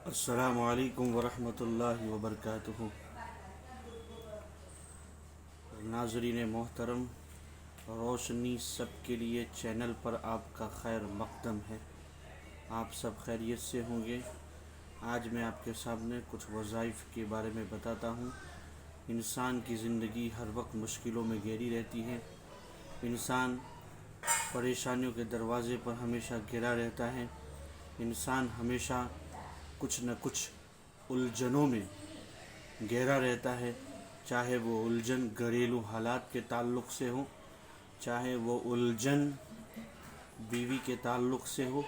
अस्सलामु अलैकुम वरहमतुल्लाहि वबरकातुहू। नाज़रीन मोहतरम, रोशनी सब के लिए चैनल पर आपका खैर मक़दम है। आप सब खैरियत से होंगे। आज मैं आपके सामने कुछ वज़ाइफ़ के बारे में बताता हूँ। इंसान की ज़िंदगी हर वक्त मुश्किलों में घिरी रहती है। इंसान परेशानियों के दरवाज़े पर हमेशा घिरा रहता है। इंसान हमेशा कुछ न कुछ उलझनों में गहरा रहता है, चाहे वो उलझन घरेलू हालात के ताल्लुक़ से हो, चाहे वो उलझन बीवी के ताल्लुक़ से हो,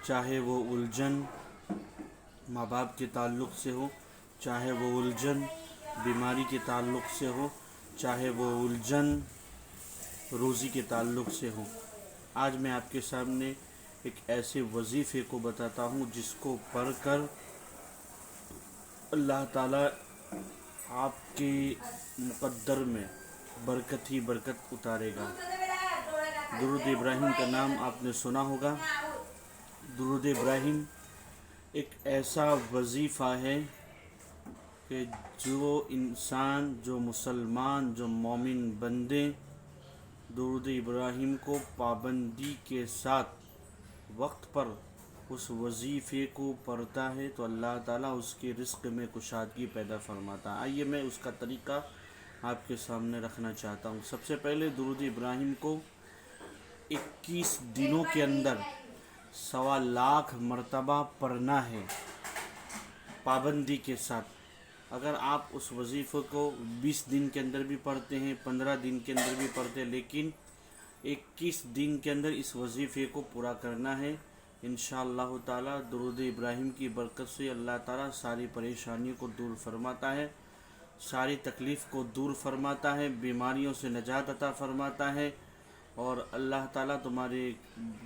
चाहे वो उलझन माँ बाप के ताल्लुक़ से हो, चाहे वो उलझन बीमारी के ताल्लुक़ से हो, चाहे वो उलझन रोज़ी के ताल्लुक़ से हो। आज मैं आपके सामने एक ऐसे वजीफ़े को बताता हूँ जिसको पढ़कर अल्लाह ताला आपके मुक़द्दर में बरकत ही बरकत उतारेगा। दुरूद इब्राहिम का नाम आपने सुना होगा। दुरूद इब्राहिम एक ऐसा वजीफ़ा है कि जो इंसान, जो मुसलमान, जो मोमिन बंदे दुरूद इब्राहिम को पाबंदी के साथ वक्त पर उस वजीफ़े को पढ़ता है तो अल्लाह ताला उसके रिज़्क़ में कुशादगी पैदा फरमाता है। आइए मैं उसका तरीक़ा आपके सामने रखना चाहता हूँ। सबसे पहले दुरूद इब्राहिम को 21 दिनों के अंदर 1.25 लाख मरतबा पढ़ना है पाबंदी के साथ। अगर आप उस वजीफ़े को 20 दिन के अंदर भी पढ़ते हैं, 15 दिन के अंदर भी पढ़ते हैं, लेकिन 21 दिन के अंदर इस वजीफ़े को पूरा करना है। इंशाअल्लाह ताला दुरूद इब्राहिम की बरकत से अल्लाह ताला सारी परेशानियों को दूर फरमाता है, सारी तकलीफ़ को दूर फरमाता है, बीमारियों से निजात अता फरमाता है और अल्लाह ताला तुम्हारे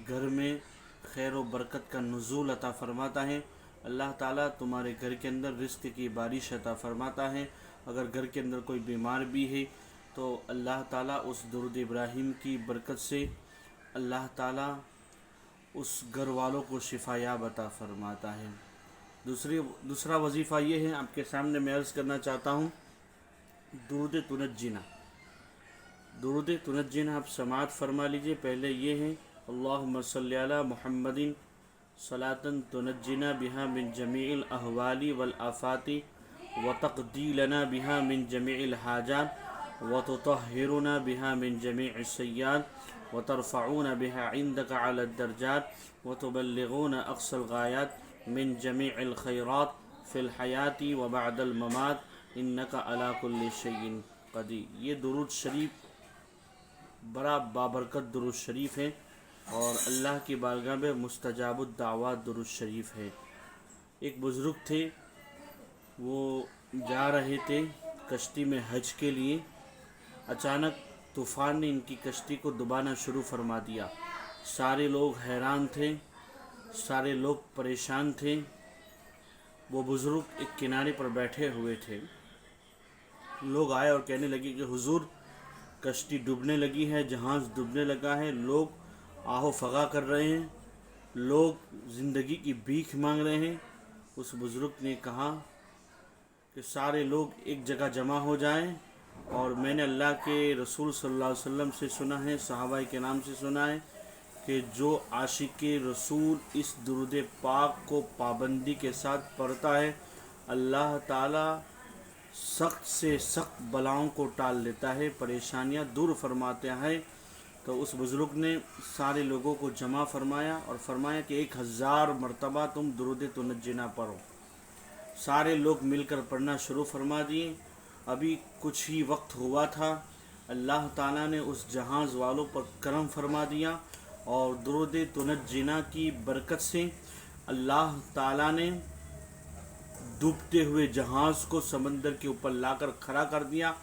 घर में खैर व बरकत का नुज़ूल अता फरमाता है। अल्लाह ताला तुम्हारे घर के अंदर रिज़्क़ की बारिश अता फरमाता है। अगर घर के अंदर कोई बीमार भी है तो अल्लाह ताला उस दुरूद इब्राहिम की बरकत से अल्लाह ताला उस घर वालों को शिफायाब अता फरमाता है। दूसरा वजीफ़ा ये है, आपके सामने मैं अर्ज़ करना चाहता हूँ, दुरूद तुनज्जिना। दुरूद तुनज्जिना आप समाअत फरमा लीजिए। पहले ये है, अल्लाहुम्मा सल्लि अला मुहम्मदिन सलातन तुनज्जिना बिहा मिन जमीइल अहवाली वल आफाती व तक़दी लना बिहा मिन जमीइल हाजात व तुतहिरुना बिहा मिन जमीइस सय्यात व तरफ़ऊना बिहा इंदका अला दर्जात व तुबल्लिगूना अक़सल गायात मिन जमीइल खैरात फ़िल हयाती व बअदल ममात इन्नका अला कुल्लि शैइन क़दीर। ये दुरूद शरीफ बड़ा बाबरकत दुरूद शरीफ है और अल्लाह की बारगाह में मुस्तजाबुद दावा दुरूद शरीफ है। एक बुज़ुर्ग थे, वो जा रहे थे कश्ती में हज के लिए। अचानक तूफ़ान ने इनकी कश्ती को डुबाना शुरू फरमा दिया। सारे लोग हैरान थे, सारे लोग परेशान थे। वो बुज़ुर्ग एक किनारे पर बैठे हुए थे। लोग आए और कहने लगे कि हुजूर, कश्ती डूबने लगी है, जहाज़ डूबने लगा है, लोग आहो फगा कर रहे हैं, लोग ज़िंदगी की भीख मांग रहे हैं। उस बुज़ुर्ग ने कहा कि सारे लोग एक जगह जमा हो जाएं, और मैंने अल्लाह के रसूल सल्लल्लाहु अलैहि वसल्लम से सुना है, सहाबाए के नाम से सुना है कि जो आशिक़े रसूल इस दुरूद पाक को पाबंदी के साथ पढ़ता है, अल्लाह ताला सख्त से सख्त बलाओं को टाल लेता है, परेशानियां दूर फरमाते हैं। तो उस बुज़ुर्ग ने सारे लोगों को जमा फरमाया और फरमाया कि 1000 मरतबा तुम दुरूद तुनज्जिना पढ़ो। सारे लोग मिलकर पढ़ना शुरू फरमा दिए। अभी कुछ ही वक्त हुआ था, अल्लाह ताला ने उस जहाज़ वालों पर करम फरमा दिया और दुरूद तुनज्जिना की बरकत से अल्लाह ताला ने डूबते हुए जहाज़ को समंदर के ऊपर लाकर खड़ा कर दिया।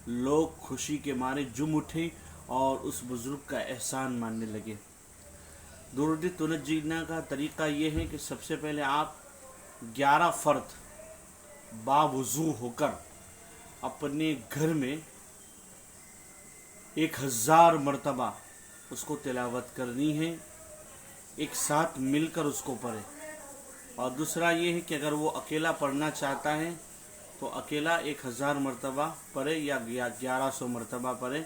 लोग खुशी के मारे झूम उठे और उस बुज़ुर्ग का एहसान मानने लगे। दुरूद तुनज्जिना का तरीक़ा ये है कि सबसे पहले आप 11 फ़र्द बावुज़ू होकर अपने घर में 1000 मरतबा उसको तिलावत करनी है। एक साथ मिलकर उसको पढ़ें। اور دوسرا یہ ہے کہ اگر وہ اکیلا پڑھنا چاہتا ہے تو اکیلا 1000 مرتبہ پڑھے یا 1100 مرتبہ پڑھے،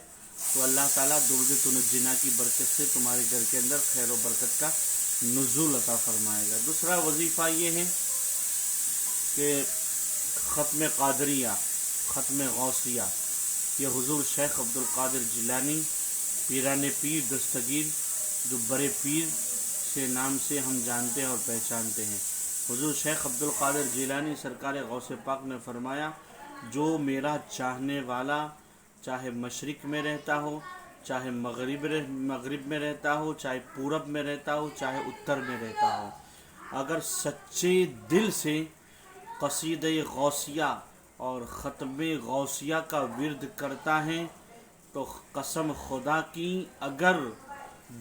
تو اللہ تعالیٰ درود تنجینا کی برکت سے تمہارے گھر کے اندر خیر و برکت کا نزول عطا فرمائے گا۔ دوسرا وظیفہ یہ ہے کہ ختم قادریہ، ختم غوثیہ، یہ حضور شیخ عبد القادر جیلانی پیران پیر دستگیر جو بڑے پیر سے نام سے ہم جانتے ہیں اور پہچانتے ہیں، حضور شیخ عبد القادر جیلانی سرکار غوث پاک نے فرمایا جو میرا چاہنے والا چاہے مشرق میں رہتا ہو، چاہے مغرب میں رہتا ہو، چاہے پورب میں رہتا ہو، چاہے اتر میں رہتا ہو، اگر سچے دل سے قصیدہ غوثیہ اور ختم غوثیہ کا ورد کرتا ہے تو قسم خدا کی اگر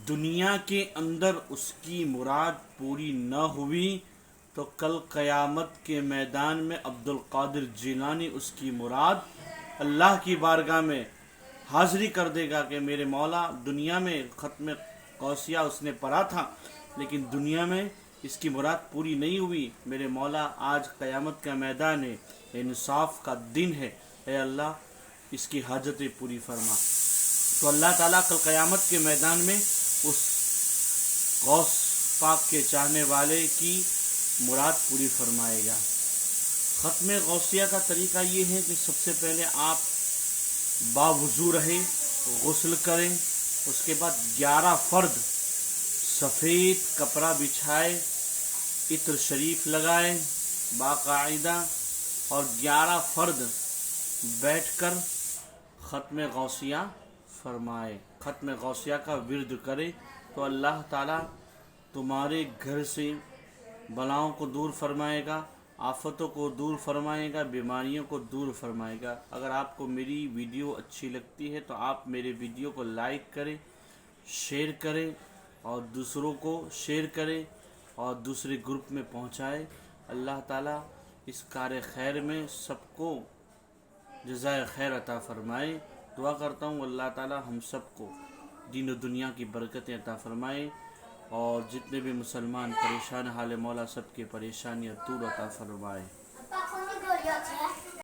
دنیا کے اندر اس کی مراد پوری نہ ہوئی تو کل قیامت کے میدان میں عبد القادر جیلانی اس کی مراد اللہ کی بارگاہ میں حاضری کر دے گا کہ میرے مولا دنیا میں ختم غوثیہ اس نے پڑھا تھا لیکن دنیا میں اس کی مراد پوری نہیں ہوئی، میرے مولا آج قیامت کا میدان ہے، انصاف کا دن ہے، اے اللہ اس کی حاجتیں پوری فرما۔ تو اللہ تعالیٰ کل قیامت کے میدان میں اس غوث پاک کے چاہنے والے کی مراد پوری فرمائے گا۔ ختم غوثیہ کا طریقہ یہ ہے کہ سب سے پہلے آپ باوضو رہیں، غسل کریں، اس کے بعد 11 فرد سفید کپڑا بچھائے، عطر شریف لگائے باقاعدہ، اور 11 فرد بیٹھ کر ختم غوثیہ فرمائے، ختم غوثیہ کا ورد کرے تو اللہ تعالیٰ تمہارے گھر سے بلاؤں کو دور فرمائے گا، آفتوں کو دور فرمائے گا، بیماریوں کو دور فرمائے گا۔ اگر آپ کو میری ویڈیو اچھی لگتی ہے تو آپ میرے ویڈیو کو لائک کریں، شیئر کریں اور دوسروں کو شیئر کریں اور دوسرے گروپ میں پہنچائیں۔ اللہ تعالیٰ اس کار خیر میں سب کو جزائے خیر عطا فرمائے۔ دعا کرتا ہوں اللہ تعالیٰ ہم سب کو دین و دنیا کی برکتیں عطا فرمائے اور جتنے بھی مسلمان پریشان حال مولا سب کی پریشانیاں دور عطا فرمائے۔